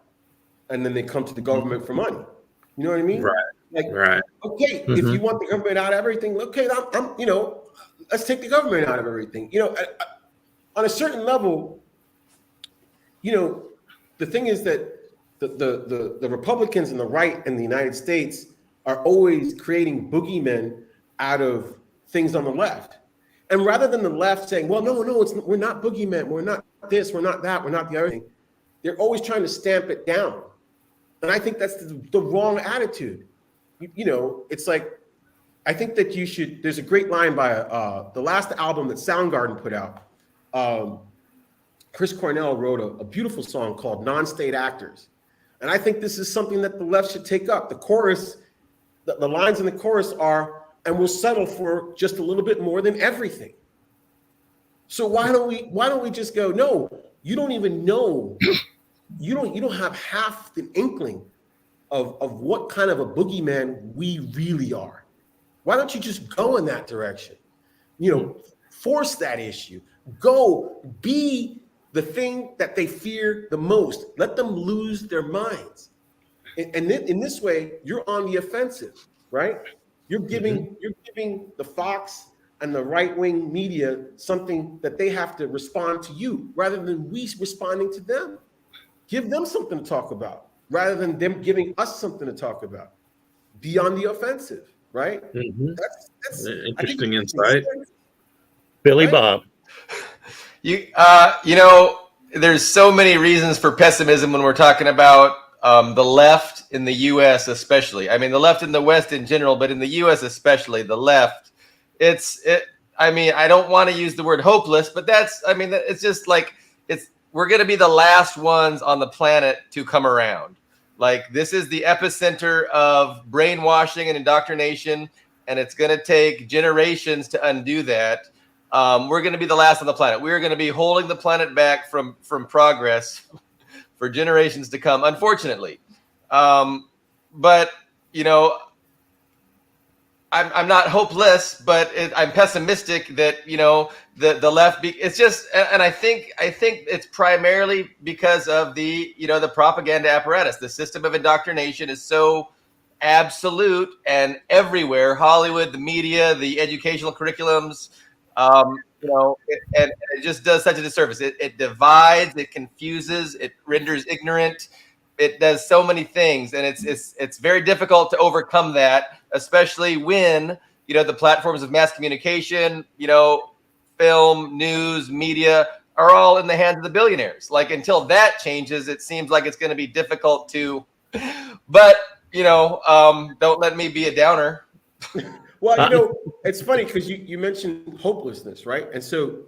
and then they come to the government for money. You know what I mean? Right. Right. Okay, if you want the government out of everything, okay, let's take the government out of everything. On a certain level, the thing is that the Republicans and the right in the United States are always creating boogeymen out of things on the left. And rather than the left saying, well, no, we're not boogeymen, we're not this, we're not that, we're not the other thing, they're always trying to stamp it down. And I think that's the wrong attitude. It's like, I think that there's a great line by the last album that Soundgarden put out. Chris Cornell wrote a beautiful song called Non-State Actors. And I think this is something that the left should take up. The chorus, the lines in the chorus are, and we'll settle for just a little bit more than everything. So why don't we just go, no, you don't even know, you don't have half the inkling of what kind of a boogeyman we really are. Why don't you just go in that direction? Force that issue. Go be the thing that they fear the most. Let them lose their minds. And then in this way, you're on the offensive, right? You're giving the Fox and the right-wing media something that they have to respond to you rather than we responding to them. Give them something to talk about rather than them giving us something to talk about. Be on the offensive, right? Mm-hmm. That's interesting insight. Billy right? Bob. There's so many reasons for pessimism when we're talking about the left in the U.S. especially. I mean, the left in the West in general, but in the U.S. especially, the left. I don't want to use the word hopeless, but it's just like we're going to be the last ones on the planet to come around. Like, this is the epicenter of brainwashing and indoctrination, and it's going to take generations to undo that. We're going to be the last on the planet. We're going to be holding the planet back from progress for generations to come, unfortunately. But I'm not hopeless, but I'm pessimistic that the left. It's just, and I think it's primarily because of the propaganda apparatus. The system of indoctrination is so absolute and everywhere. Hollywood, the media, the educational curriculums. And it just does such a disservice. It divides, it confuses, it renders ignorant. It does so many things, and it's very difficult to overcome that, especially when the platforms of mass communication, film, news, media are all in the hands of the billionaires. Like, until that changes, it seems like it's going to be difficult to. But don't let me be a downer. Well, it's funny because you mentioned hopelessness, right? And so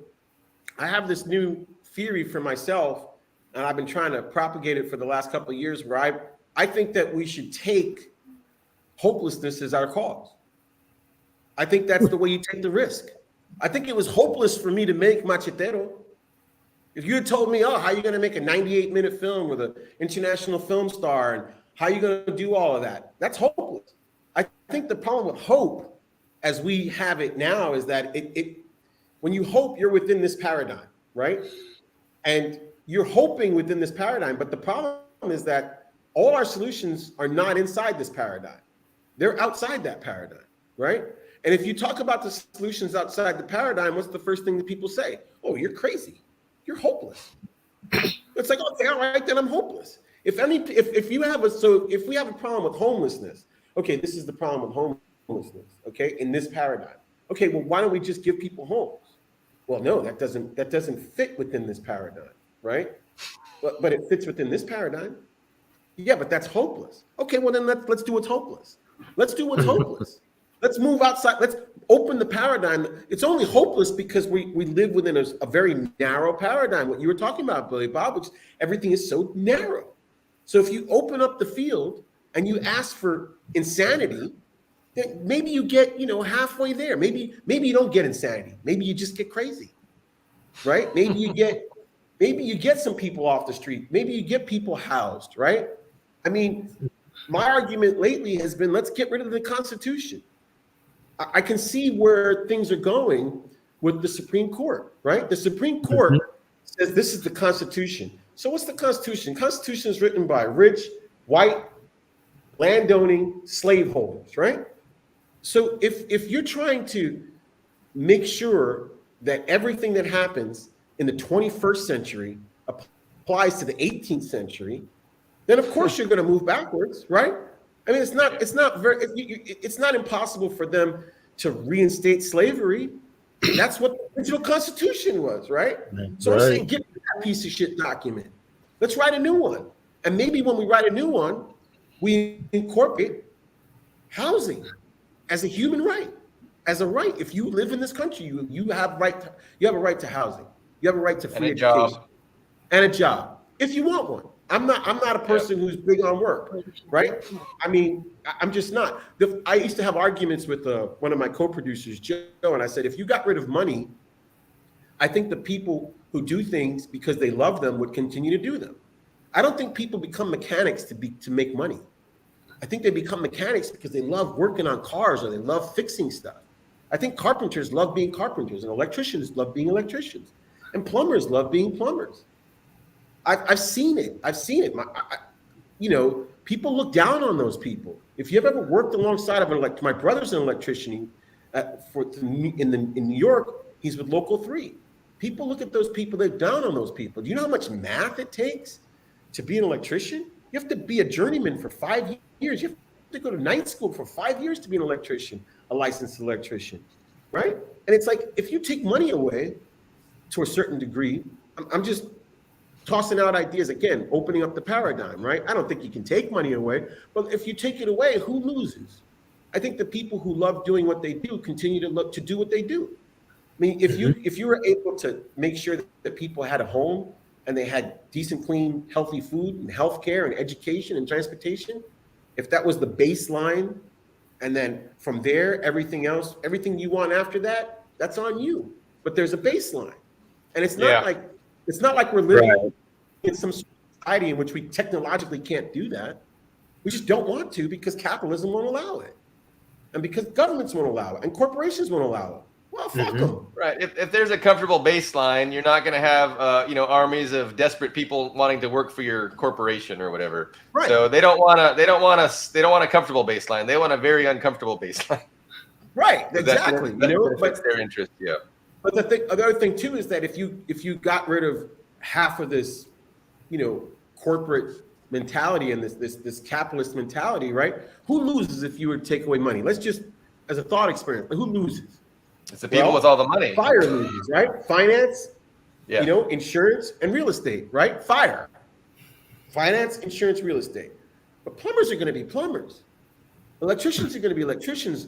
I have this new theory for myself, and I've been trying to propagate it for the last couple of years, where I think that we should take hopelessness as our cause. I think that's the way you take the risk. I think it was hopeless for me to make Machetero. If you had told me, how are you going to make a 98-minute film with an international film star, and how are you going to do all of that? That's hopeless. I think the problem with hope, as we have it now, is that when you hope, you're within this paradigm, right? And you're hoping within this paradigm, but the problem is that all our solutions are not inside this paradigm. They're outside that paradigm, right? And if you talk about the solutions outside the paradigm, what's the first thing that people say? Oh, you're crazy. You're hopeless. It's like, okay, all right, then I'm hopeless. If we have a problem with homelessness, okay, this is the problem with homelessness, okay, in this paradigm. Okay, well, why don't we just give people homes? Well, no, that doesn't fit within this paradigm, right? But it fits within this paradigm. Yeah, but that's hopeless. Okay, well then let's do what's hopeless. Let's do what's hopeless. Let's move outside. Let's open the paradigm. It's only hopeless because we live within a very narrow paradigm. What you were talking about, Billy Bob, which everything is so narrow. So if you open up the field and you ask for insanity, then maybe you get halfway there. Maybe you don't get insanity. Maybe you just get crazy, right? Maybe you get some people off the street. Maybe you get people housed, right? I mean, my argument lately has been, let's get rid of the Constitution. I can see where things are going with the Supreme Court, right? The Supreme Court says this is the Constitution. So what's the Constitution? Constitution is written by rich, white, landowning slaveholders, right? So if you're trying to make sure that everything that happens in the 21st century applies to the 18th century, then of course you're going to move backwards, right? I mean, it's not impossible for them to reinstate slavery. That's what the original Constitution was, right? So I'm saying, get rid of that piece of shit document. Let's write a new one. And maybe when we write a new one, we incorporate housing as a human right, as a right. If you live in this country, you have a right to housing. You have a right to free education and a job if you want one. I'm not a person who's big on work, right? I mean, I'm just not. I used to have arguments with one of my co-producers, Joe, and I said, if you got rid of money, I think the people who do things because they love them would continue to do them. I don't think people become mechanics to make money. I think they become mechanics because they love working on cars or they love fixing stuff. I think carpenters love being carpenters and electricians love being electricians and plumbers love being plumbers. I've seen it. People look down on those people. If you've ever worked alongside of my brother's an electrician in New York, he's with Local 3. People look at those people, they're down on those people. Do you know how much math it takes to be an electrician? You have to be a journeyman for 5 years. You have to go to night school for 5 years to be an electrician, a licensed electrician, right? And it's like, if you take money away to a certain degree, I'm just tossing out ideas again, opening up the paradigm, right? I don't think you can take money away, but if you take it away, who loses? I think the people who love doing what they do continue to look to do what they do. I mean, if you were able to make sure that people had a home and they had decent, clean, healthy food and healthcare and education and transportation, if that was the baseline, and then from there, everything else, everything you want after that, that's on you. But there's a baseline, and it's not like we're living in some society in which we technologically can't do that. We just don't want to because capitalism won't allow it, and because governments won't allow it, and corporations won't allow it. Well, fuck them. Right. If there's a comfortable baseline, you're not going to have armies of desperate people wanting to work for your corporation or whatever. Right. So they don't want a comfortable baseline. They want a very uncomfortable baseline. Right. Exactly. But their interest. Yeah. But the other thing too is that if you got rid of half of this, corporate mentality and this capitalist mentality, right? Who loses if you were to take away money? Let's just, as a thought experiment, who loses? It's the people with all the money. Fire loses, right? Finance, insurance, and real estate, right? Finance, insurance, real estate. But plumbers are going to be plumbers. Electricians are going to be electricians.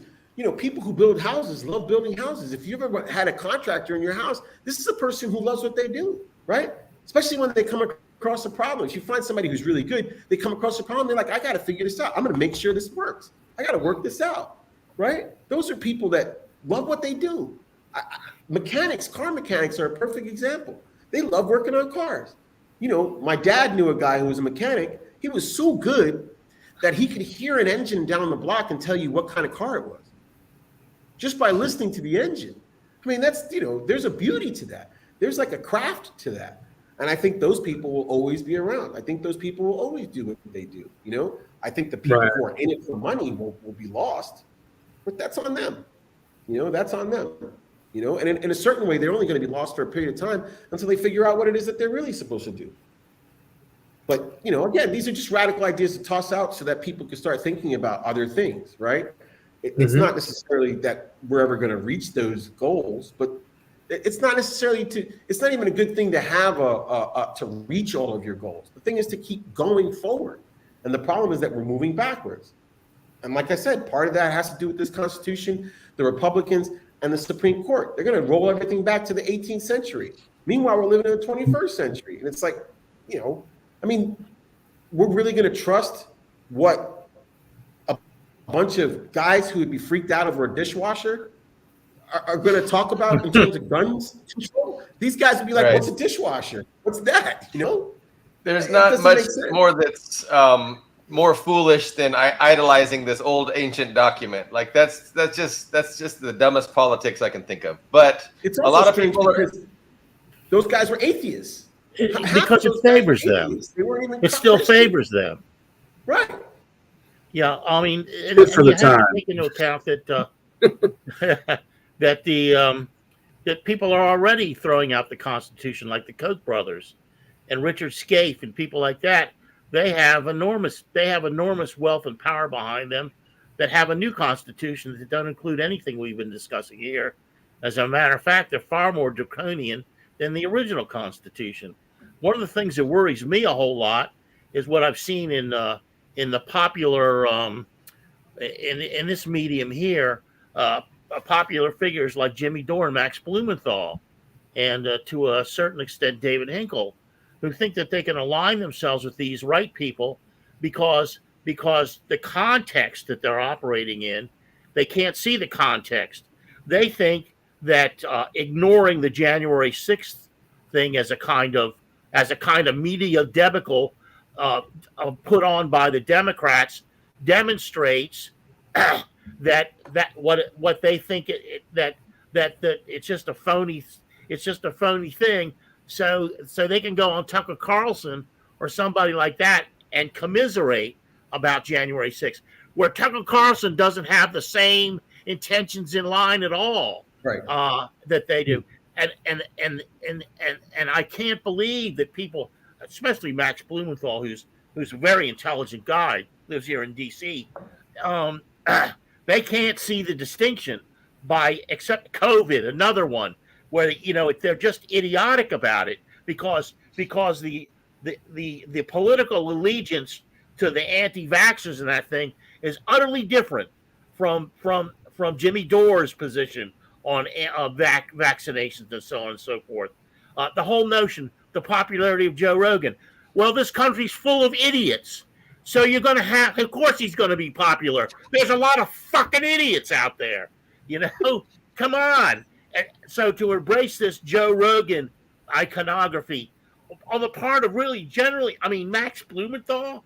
People who build houses love building houses. If you ever had a contractor in your house, this is a person who loves what they do, right? Especially when they come across a problem. If you find somebody who's really good, they come across a problem, they're like, I got to figure this out. I'm going to make sure this works. I got to work this out, right? Those are people that love what they do. Car mechanics are a perfect example. They love working on cars. My dad knew a guy who was a mechanic. He was so good that he could hear an engine down the block and tell you what kind of car it was just by listening to the engine. I mean, that's, there's a beauty to that. There's like a craft to that. And I think those people will always be around. I think those people will always do what they do. I think the people who are in it for money will be lost, but that's on them. That's on them, and in a certain way, they're only going to be lost for a period of time until they figure out what it is that they're really supposed to do. But, again, these are just radical ideas to toss out so that people can start thinking about other things, right? It's not necessarily that we're ever going to reach those goals, but it's not even a good thing to have to reach all of your goals. The thing is to keep going forward. And the problem is that we're moving backwards. And like I said, part of that has to do with this Constitution, the Republicans, and the Supreme Court. They're going to roll everything back to the 18th century. Meanwhile, we're living in the 21st century. And it's like, we're really going to trust what a bunch of guys who would be freaked out over a dishwasher are going to talk about in terms of guns control? These guys would be like, what's a dishwasher? What's that? There's not much more that's more foolish than idolizing this old ancient document. Like that's just the dumbest politics I can think of. But it's a lot of people those guys were atheists. Because it favors them. It still favors them. Right. Yeah, I mean, for the time. Take into account that that that people are already throwing out the Constitution, like the Koch brothers and Richard Scaife and people like that. They have enormous wealth and power behind them that have a new Constitution that don't include anything we've been discussing here. As a matter of fact, they're far more draconian than the original Constitution. One of the things that worries me a whole lot is what I've seen in the popular in this medium here, popular figures like Jimmy Dore and Max Blumenthal, and to a certain extent David Hinkle, who think that they can align themselves with these right people because the context that they're operating in, they can't see the context. They think that ignoring the January 6th thing as a kind of media debacle put on by the Democrats demonstrates that what they think that it's just a phony thing, so they can go on Tucker Carlson or somebody like that and commiserate about January 6th, where Tucker Carlson doesn't have the same intentions in line at all, right? That they do, and I can't believe that people, especially Max Blumenthal, who's a very intelligent guy, lives here in D.C. They can't see the distinction except COVID, another one where they're just idiotic about it because the political allegiance to the anti-vaxxers and that thing is utterly different from Jimmy Dore's position on vaccinations and so on and so forth. The whole notion, the popularity of Joe Rogan. Well, this country's full of idiots. So you're going to have, of course he's going to be popular. There's a lot of fucking idiots out there. Come on. And so to embrace this Joe Rogan iconography on the part of really generally, Max Blumenthal,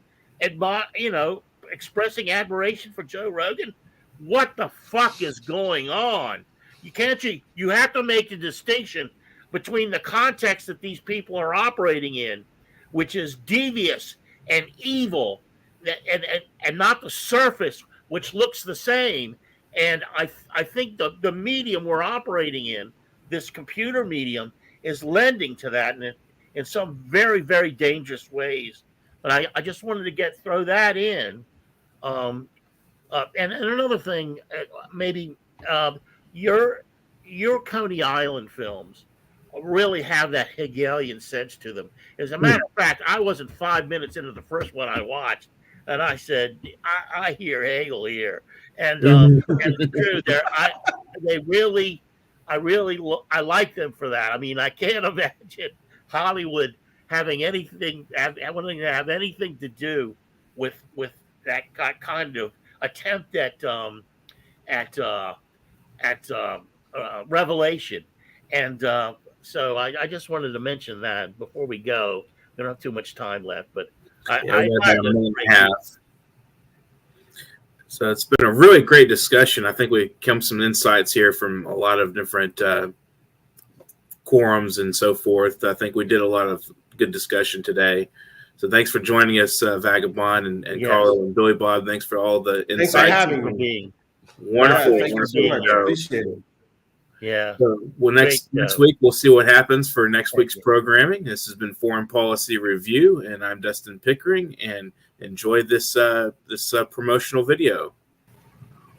expressing admiration for Joe Rogan. What the fuck is going on? You have to make the distinction between the context that these people are operating in, which is devious and evil, and not the surface, which looks the same. And I think the medium we're operating in, this computer medium, is lending to that in some very, very dangerous ways. But I just wanted to throw that in. And another thing, maybe your Coney Island films really have that Hegelian sense to them. As a matter of fact, I wasn't 5 minutes into the first one I watched, and I said, I hear Hegel here. And it's true. I like them for that. I can't imagine Hollywood having anything to do with that kind of attempt at revelation. And so I just wanted to mention that before we go. We don't have too much time left, but So it's been a really great discussion. I think we come some insights here from a lot of different quorums and so forth. I think we did a lot of good discussion today. So thanks for joining us, Vagabond and yes. Carlo and Billy Bob. Thanks for all the insights. Thanks for having me. Wonderful. Yeah, thank you so much. I appreciate it. Yeah. So, next week we'll see what happens for next week's programming. This has been Foreign Policy Review, and I'm Dustin Pickering. And enjoy this promotional video.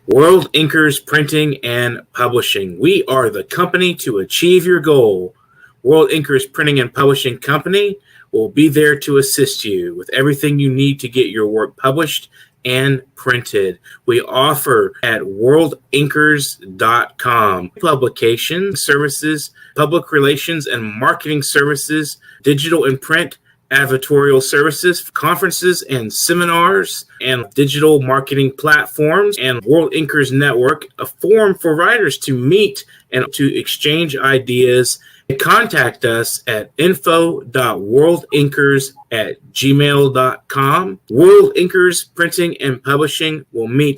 World Inkers Printing and Publishing. We are the company to achieve your goal. World Inkers Printing and Publishing Company will be there to assist you with everything you need to get your work published and printed. We offer at worldinkers.com publication services, public relations and marketing services, digital and print, advertorial services, conferences and seminars, and digital marketing platforms, and World Inkers Network, a forum for writers to meet and to exchange ideas. Contact us at info.worldinkers@gmail.com. World Inkers Printing and Publishing will meet